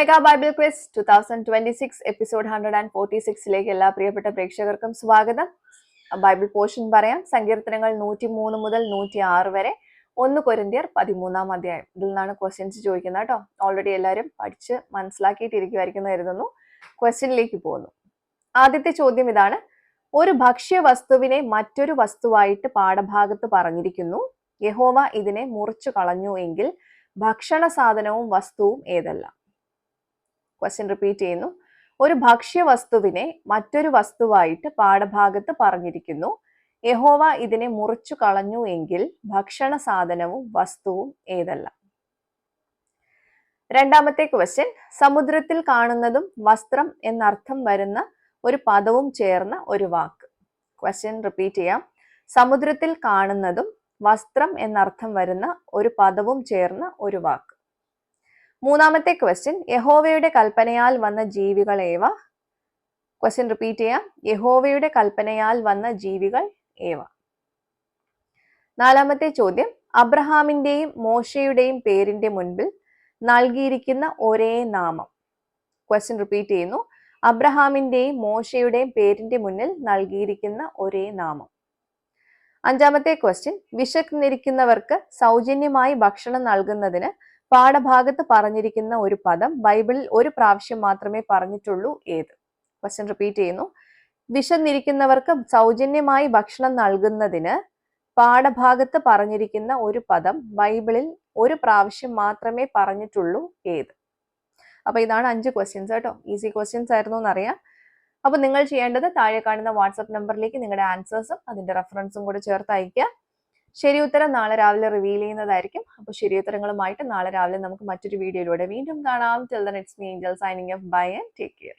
Mega Bible quiz 2026 episode 146ലേക്ക് എല്ലാ പ്രിയപ്പെട്ട പ്രേക്ഷകർക്കും സ്വാഗതം. ബൈബിൾ പോർഷൻ പറയാം. സങ്കീർത്തനങ്ങൾ 103 മുതൽ 106 വരെ, 1 കൊരിന്ത്യർ 13 അധ്യായം. ഇതിൽ നിന്നാണ് ക്വസ്റ്റ്യൻസ് ചോദിക്കുന്നത് കേട്ടോ. ഓൾറെഡി എല്ലാവരും പഠിച്ച് മനസ്സിലാക്കിയിട്ടിരിക്കുമായിരിക്കും കരുതുന്നു. ക്വസ്റ്റ്യനിലേക്ക് പോകുന്നു. ആദ്യത്തെ ചോദ്യം ഇതാണ്: ഒരു ഭക്ഷ്യവസ്തുവിനെ മറ്റൊരു വസ്തുവായിട്ട് പാഠഭാഗത്ത് പറഞ്ഞിരിക്കുന്നു. യഹോവ ഇതിനെ മുറിച്ചു കളഞ്ഞു എങ്കിൽ ഭക്ഷണ സാധനവും വസ്തുവും ഏതെല്ലാം? ക്വസ്റ്റ്യൻ റിപ്പീറ്റ് ചെയ്യുന്നു. ഒരു ഭക്ഷ്യവസ്തുവിനെ മറ്റൊരു വസ്തുവായിട്ട് പാഠഭാഗത്ത് പറഞ്ഞിരിക്കുന്നു. യഹോവ ഇതിനെ മുറിച്ചു കളഞ്ഞു എങ്കിൽ ഭക്ഷണ സാധനവും വസ്തുവും ഏതെല്ലാം? രണ്ടാമത്തെ ക്വസ്റ്റ്യൻ: സമുദ്രത്തിൽ കാണുന്നതും വസ്ത്രം എന്നർത്ഥം വരുന്ന ഒരു പദവും ചേർന്ന ഒരു വാക്ക്. ക്വസ്റ്റ്യൻ റിപ്പീറ്റ് ചെയ്യാം. സമുദ്രത്തിൽ കാണുന്നതും വസ്ത്രം എന്നർത്ഥം വരുന്ന ഒരു പദവും ചേർന്ന ഒരു വാക്ക്. മൂന്നാമത്തെ ക്വസ്റ്റ്യൻ: യഹോവയുടെ കൽപ്പനയാൽ വന്ന ജീവികൾ ഏവ? ക്വസ്റ്റ്യൻ റിപ്പീറ്റ് ചെയ്യാം. യഹോവയുടെ കൽപ്പനയാൽ വന്ന ജീവികൾ ഏവ? നാലാമത്തെ ചോദ്യം: അബ്രഹാമിന്റെയും മോശയുടെയും പേരിന്റെ മുൻപിൽ നൽകിയിരിക്കുന്ന ഒരേ നാമം. ക്വസ്റ്റ്യൻ റിപ്പീറ്റ് ചെയ്യുന്നു. അബ്രഹാമിന്റെയും മോശയുടെയും പേരിന്റെ മുന്നിൽ നൽകിയിരിക്കുന്ന ഒരേ നാമം. അഞ്ചാമത്തെ ക്വസ്റ്റ്യൻ: വിശന്നിരിക്കുന്നവർക്ക് സൗജന്യമായി ഭക്ഷണം നൽകുന്നതിന് പാഠഭാഗത്ത് പറഞ്ഞിരിക്കുന്ന ഒരു പദം ബൈബിളിൽ ഒരു പ്രാവശ്യം മാത്രമേ പറഞ്ഞിട്ടുള്ളൂ, ഏത്? ക്വസ്റ്റ്യൻ റിപ്പീറ്റ് ചെയ്യുന്നു. വിശന്നിരിക്കുന്നവർക്ക് സൗജന്യമായി ഭക്ഷണം നൽകുന്നതിന് പാഠഭാഗത്ത് പറഞ്ഞിരിക്കുന്ന ഒരു പദം ബൈബിളിൽ ഒരു പ്രാവശ്യം മാത്രമേ പറഞ്ഞിട്ടുള്ളൂ, ഏത്? അപ്പൊ ഇതാണ് 5 ക്വസ്റ്റ്യൻസ് കേട്ടോ. ഈസി ക്വസ്റ്റ്യൻസ് ആയിരുന്നു എന്നറിയാം. അപ്പൊ നിങ്ങൾ ചെയ്യേണ്ടത് താഴെ കാണുന്ന വാട്സ്ആപ്പ് നമ്പറിലേക്ക് നിങ്ങളുടെ ആൻസേഴ്സും അതിന്റെ റെഫറൻസും കൂടെ ചേർത്ത് അയക്കുക. ശരി ഉത്തരം നാളെ രാവിലെ റിവീൽ ചെയ്യുന്നതായിരിക്കും. അപ്പോൾ ശരി ഉത്തരങ്ങളുമായിട്ട് നാളെ രാവിലെ നമുക്ക് മറ്റൊരു വീഡിയോയിലൂടെ വീണ്ടും കാണാം. Till then it's me Angel signing off. Bye and take care.